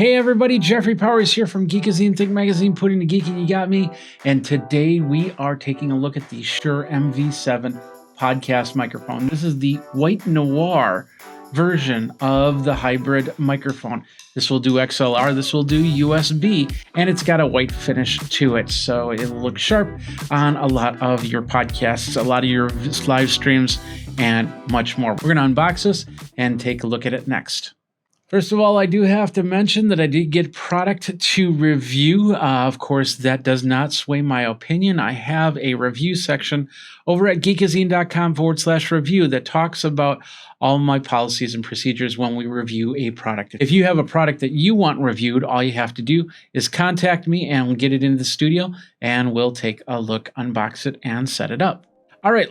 Hey everybody, Jeffrey Powers here from Geekazine, Think Magazine, putting the geek in you got me. And today we are taking a look at the Shure MV7 podcast microphone. This is the white Noir version of the hybrid microphone. This will do XLR, this will do USB, and it's got a white finish to it, so it'll look sharp on a lot of your podcasts, a lot of your live streams, and much more. We're going to unbox this and take a look at it next. First of all, I do have to mention that I did get product to review. Of course, that does not sway my opinion. I have a review section over at geekazine.com/review that talks about all my policies and procedures when we review a product. If you have a product that you want reviewed, all you have to do is contact me and we'll get it into the studio and we'll take a look, unbox it, and set it up. All right.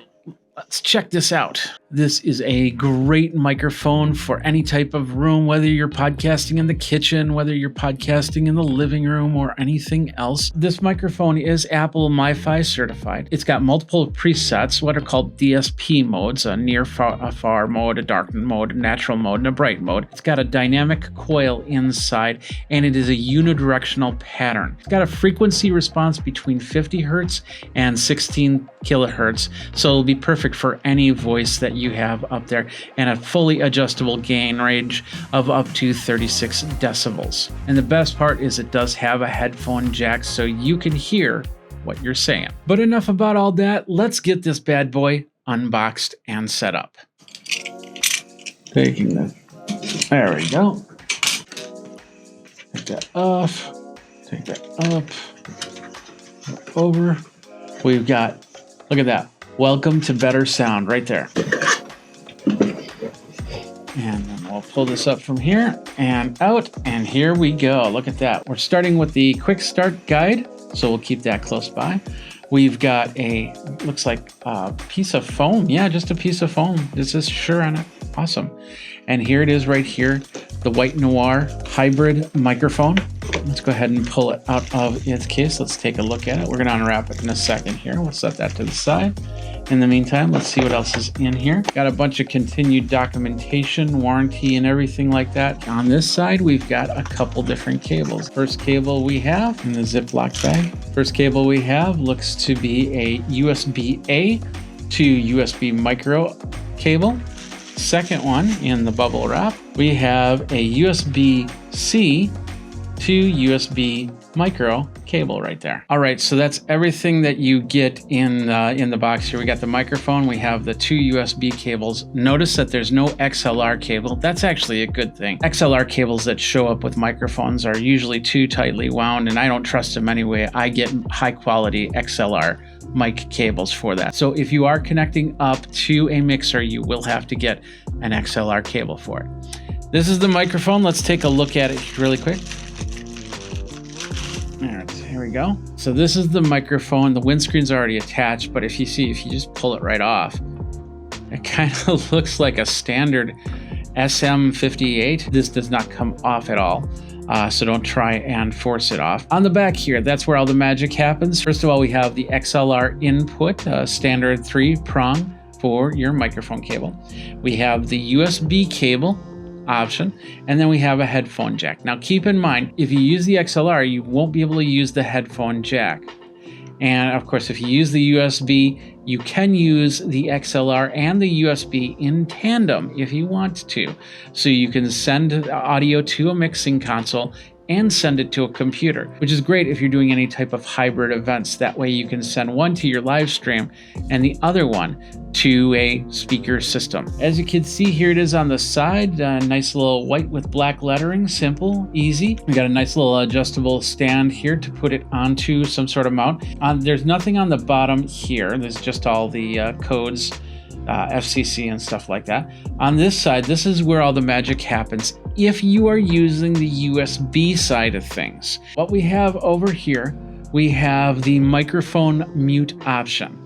Let's check this out. This is a great microphone for any type of room, whether you're podcasting in the kitchen, whether you're podcasting in the living room, or anything else. This microphone is Apple MiFi certified. It's got multiple presets, what are called DSP modes, a near, far mode, a darkened mode, a natural mode, and a bright mode. It's got a dynamic coil inside, and it is a unidirectional pattern. It's got a frequency response between 50 hertz and 16 kilohertz, so it'll be perfect for any voice that you have up there, and a fully adjustable gain range of up to 36 decibels. And the best part is it does have a headphone jack, so you can hear what you're saying. But enough about all that. Let's get this bad boy unboxed and set up. Taking this. There we go. Take that off. Take that up. Over. We've got, look at that. Welcome to better sound right there. And then we'll pull this up from here and out, and here we go. Look at that. We're starting with the quick start guide, so we'll keep that close by. We've got a, looks like a piece of foam. Yeah, just a piece of foam. This is Shure on it. Awesome. And here it is right here, the white Noir hybrid microphone. Let's go ahead and pull it out of its case. Let's take a look at it. We're going to unwrap it in a second here. We'll set that to the side. In the meantime, let's see what else is in here. Got a bunch of continued documentation, warranty, and everything like that. On this side, we've got a couple different cables. First cable we have in the Ziploc bag. First cable we have looks to be a USB-A to USB micro cable. Second one in the bubble wrap, we have a USB-C to USB micro cable right there. All right, so that's everything that you get in the box here. We got the microphone, we have the two USB cables. Notice that there's no XLR cable. That's actually a good thing. XLR cables that show up with microphones are usually too tightly wound, and I don't trust them anyway. I get high quality XLR mic cables for that. So if you are connecting up to a mixer, you will have to get an XLR cable for it. This is the microphone. Let's take a look at it really quick. All right, here we go. So this is the microphone. The windscreen's already attached, but if you just pull it right off, it kind of looks like a standard SM58. This does not come off at all. So don't try and force it off. On the back here, that's where all the magic happens. First of all, we have the XLR input, standard 3-prong for your microphone cable. We have the USB cable option, and then we have a headphone jack. Now keep in mind, if you use the XLR, you won't be able to use the headphone jack. And of course, if you use the USB, you can use the XLR and the USB in tandem if you want to. So you can send audio to a mixing console and send it to a computer, which is great if you're doing any type of hybrid events. That way you can send one to your live stream and the other one to a speaker system. As you can see, here it is on the side, nice little white with black lettering, simple, easy. We got a nice little adjustable stand here to put it onto some sort of mount. There's nothing on the bottom here. There's just all the codes, FCC and stuff like that. On this side, this is where all the magic happens if you are using the USB side of things. What we have over here, we have the microphone mute option.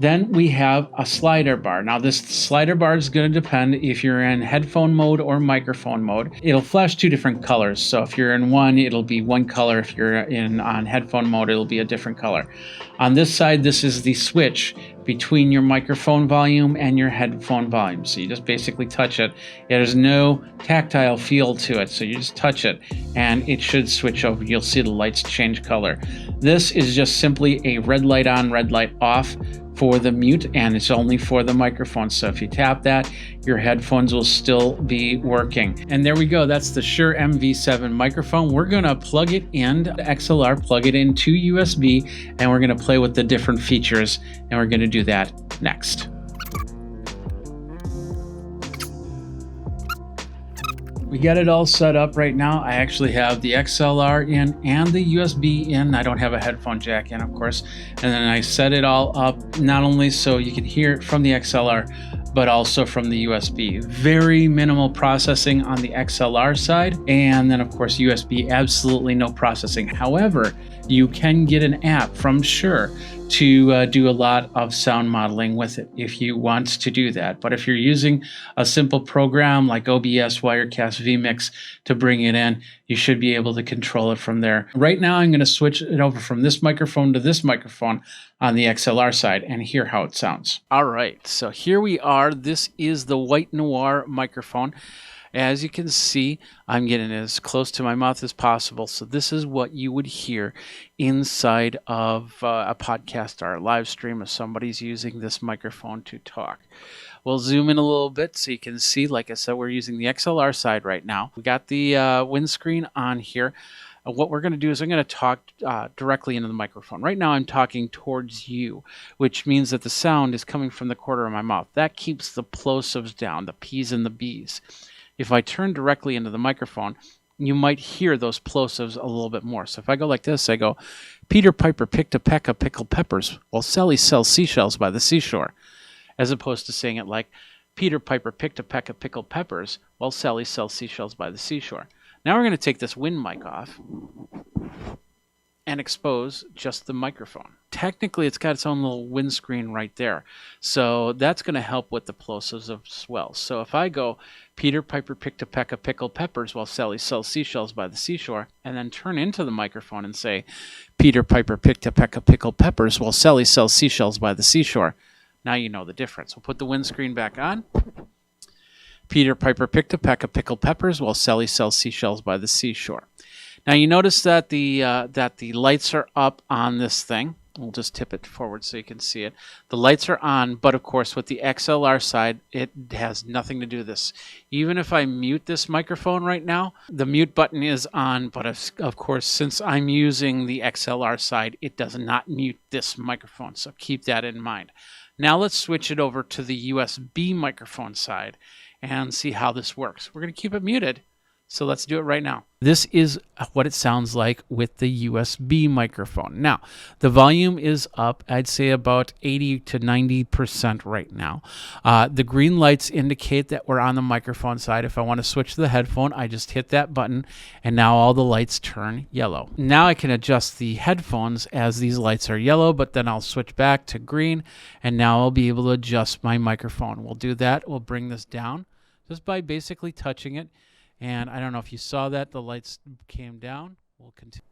Then we have a slider bar. Now this slider bar is going to depend if you're in headphone mode or microphone mode. It'll flash two different colors. So if you're in one, it'll be one color. If you're on headphone mode, it'll be a different color. On this side, this is the switch between your microphone volume and your headphone volume. So you just basically touch it. There's no tactile feel to it, so you just touch it and it should switch over. You'll see the lights change color. This is just simply a red light on, red light off for the mute, and it's only for the microphone. So if you tap that, your headphones will still be working. And there we go. That's the Shure MV7 microphone. We're gonna plug it in to XLR, plug it into USB, and we're gonna play with the different features, and we're gonna do that next. We got it all set up right now. I actually have the XLR in and the USB in. I don't have a headphone jack in, of course. And then I set it all up, not only so you can hear it from the XLR, but also from the USB. Very minimal processing on the XLR side. And then of course, USB, absolutely no processing. However, you can get an app from Shure to do a lot of sound modeling with it if you want to do that. But if you're using a simple program like OBS, Wirecast, vMix to bring it in, you should be able to control it from there. Right now, I'm going to switch it over from this microphone to this microphone on the XLR side and hear how it sounds. All right, so here we are. This is the White Noir microphone. As you can see, I'm getting as close to my mouth as possible. So this is what you would hear inside of a podcast or a live stream if somebody's using this microphone to talk. We'll zoom in a little bit so you can see, like I said, we're using the XLR side right now. We got the windscreen on here. What we're going to do is I'm going to talk directly into the microphone. Right now I'm talking towards you, which means that the sound is coming from the corner of my mouth. That keeps the plosives down, the P's and the B's. If I turn directly into the microphone, you might hear those plosives a little bit more. So if I go like this, I go, Peter Piper picked a peck of pickled peppers while Sally sells seashells by the seashore. As opposed to saying it like, Peter Piper picked a peck of pickled peppers while Sally sells seashells by the seashore. Now we're going to take this wind mic off and expose just the microphone. Technically, it's got its own little windscreen right there. So that's going to help with the plosives as well. So if I go, Peter Piper picked a peck of pickled peppers while Sally sells seashells by the seashore, and then turn into the microphone and say, Peter Piper picked a peck of pickled peppers while Sally sells seashells by the seashore. Now you know the difference. We'll put the windscreen back on. Peter Piper picked a peck of pickled peppers while Sally sells seashells by the seashore. Now you notice that the lights are up on this thing. We'll just tip it forward so you can see it. The lights are on, but of course with the XLR side, it has nothing to do with this. Even if I mute this microphone right now, the mute button is on, but of course, since I'm using the XLR side, it does not mute this microphone, so keep that in mind. Now let's switch it over to the USB microphone side and see how this works. We're going to keep it muted, so let's do it right now. This is what it sounds like with the USB microphone. Now, the volume is up, I'd say about 80 to 90% right now. The green lights indicate that we're on the microphone side. If I want to switch to the headphone, I just hit that button, and now all the lights turn yellow. Now I can adjust the headphones as these lights are yellow, but then I'll switch back to green, and now I'll be able to adjust my microphone. We'll do that. We'll bring this down just by basically touching it. And I don't know if you saw that, the lights came down. We'll continue.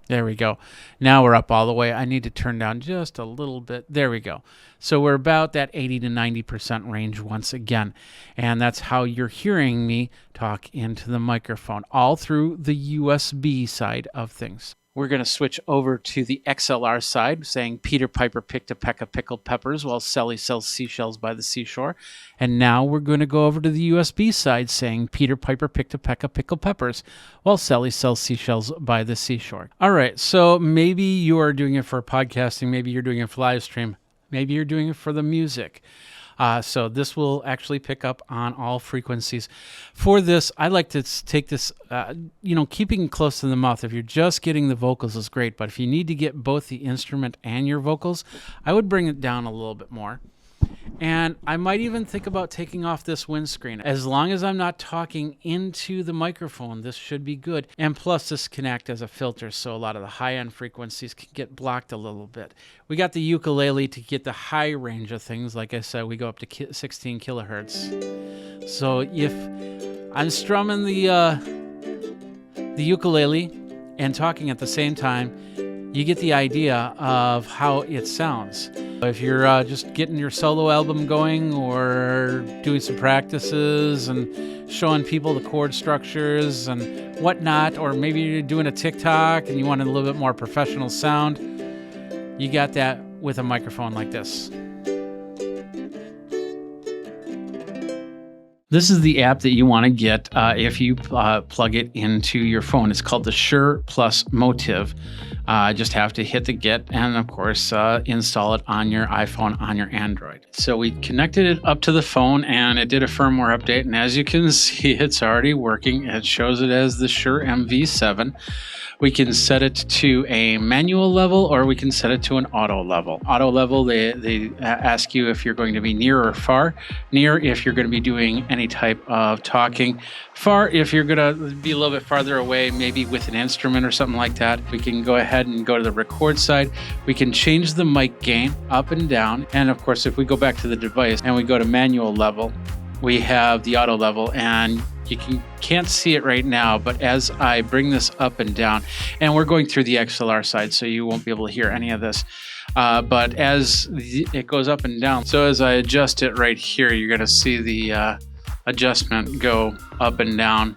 There we go. Now we're up all the way. I need to turn down just a little bit. There we go. So we're about that 80 to 90% range once again. And that's how you're hearing me talk into the microphone, all through the USB side of things. We're going to switch over to the XLR side, saying Peter Piper picked a peck of pickled peppers while Sally sells seashells by the seashore. And now we're going to go over to the USB side, saying Peter Piper picked a peck of pickled peppers while Sally sells seashells by the seashore. All right, so maybe you are doing it for podcasting, maybe you're doing it for live stream, maybe you're doing it for the music. So this will actually pick up on all frequencies. For this, I like to take this, keeping close to the mouth. If you're just getting the vocals is great, but if you need to get both the instrument and your vocals, I would bring it down a little bit more. And I might even think about taking off this windscreen. As long as I'm not talking into the microphone, this should be good. And plus, this can act as a filter, so a lot of the high-end frequencies can get blocked a little bit. We got the ukulele to get the high range of things. Like I said, we go up to 16 kilohertz. So if I'm strumming the ukulele and talking at the same time, you get the idea of how it sounds. If you're just getting your solo album going or doing some practices and showing people the chord structures and whatnot, or maybe you're doing a TikTok and you want a little bit more professional sound, you got that with a microphone like this. This is the app that you want to get if you plug it into your phone. It's called the Shure Motiv. Just have to hit the get and, of course, install it on your iPhone, on your Android. So we connected it up to the phone and it did a firmware update. And as you can see, it's already working. It shows it as the Shure MV7. We can set it to a manual level or we can set it to an auto level. Auto level, they ask you if you're going to be near or far. Near if you're going to be doing any type of talking. Far if you're going to be a little bit farther away, maybe with an instrument or something like that. We can go ahead and go to the record side. We can change the mic gain up and down. And of course, if we go back to the device and we go to manual level, we have the auto level, and you can't see it right now, but as I bring this up and down, and we're going through the XLR side, so you won't be able to hear any of this, but as it goes up and down, so as I adjust it right here, you're going to see the adjustment go up and down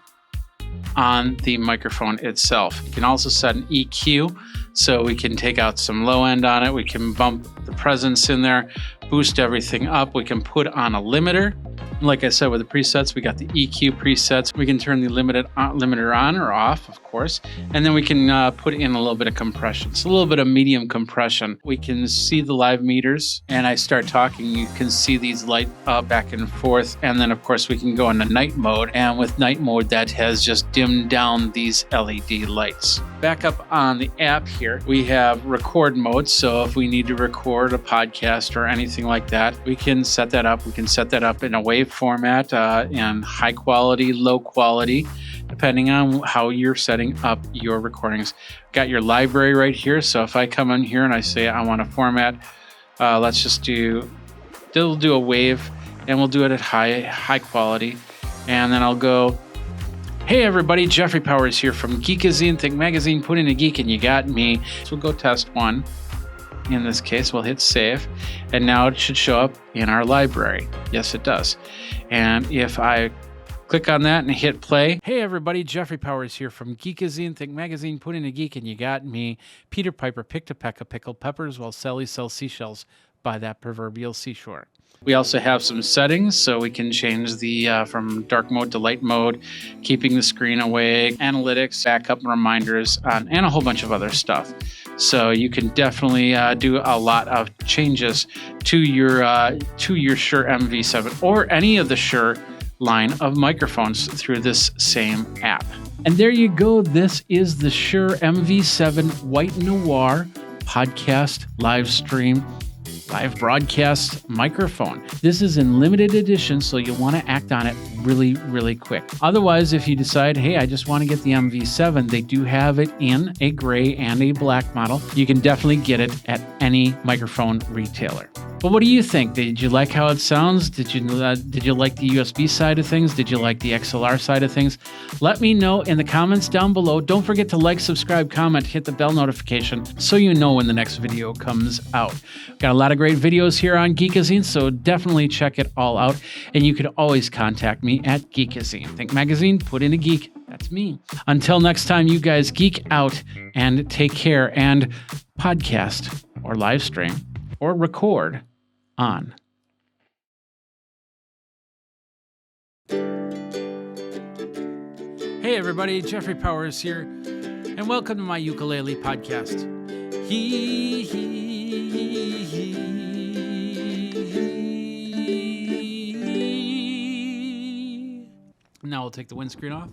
on the microphone itself. You can also set an EQ, so we can take out some low end on it. We can bump the presence in there, boost everything up. We can put on a limiter. Like I said, with the presets, we got the EQ presets. We can turn the limiter on or off, of course. And then we can put in a little bit of compression. So a little bit of medium compression. We can see the live meters. And I start talking, you can see these light back and forth. And then, of course, we can go into night mode. And with night mode, that has just dimmed down these LED lights. Back up on the app here, we have record mode. So if we need to record a podcast or anything like that, we can set that up. We can set that up in a wave format, in high quality, low quality, depending on how you're setting up your recordings. Got your library right here. So if I come in here and I say I want to format, let's just do a wave, and we'll do it at high quality. And then I'll go, hey everybody, Jeffrey Powers here from Geekazine, Think Magazine, put in a geek and you got me. So we'll go test one. In this case, we'll hit save, and now it should show up in our library. Yes, it does. And if I click on that and hit play, hey everybody, Jeffrey Powers here from Geekazine, Think Magazine, put in a geek and you got me. Peter Piper picked a peck of pickled peppers while Sally sells seashells by that proverbial seashore. We also have some settings, so we can change the from dark mode to light mode, keeping the screen away, analytics, backup reminders, and a whole bunch of other stuff. So you can definitely do a lot of changes to your Shure MV7 or any of the Shure line of microphones through this same app. And there you go. This is the Shure MV7 White Noir podcast live stream. Live broadcast microphone. This is in limited edition, so you'll want to act on it really, really quick. Otherwise, if you decide, hey, I just want to get the MV7, they do have it in a gray and a black model. You can definitely get it at any microphone retailer. But what do you think? Did you like how it sounds? Did you like the USB side of things? Did you like the XLR side of things? Let me know in the comments down below. Don't forget to like, subscribe, comment, hit the bell notification so you know when the next video comes out. Got a lot of great videos here on Geekazine, so definitely check it all out. And you can always contact me at Geekazine. Think Magazine, put in a geek. That's me. Until next time, you guys geek out and take care and podcast or live stream or record on. Hey everybody, Jeffrey Powers here, and welcome to my ukulele podcast. Now we'll take the windscreen off.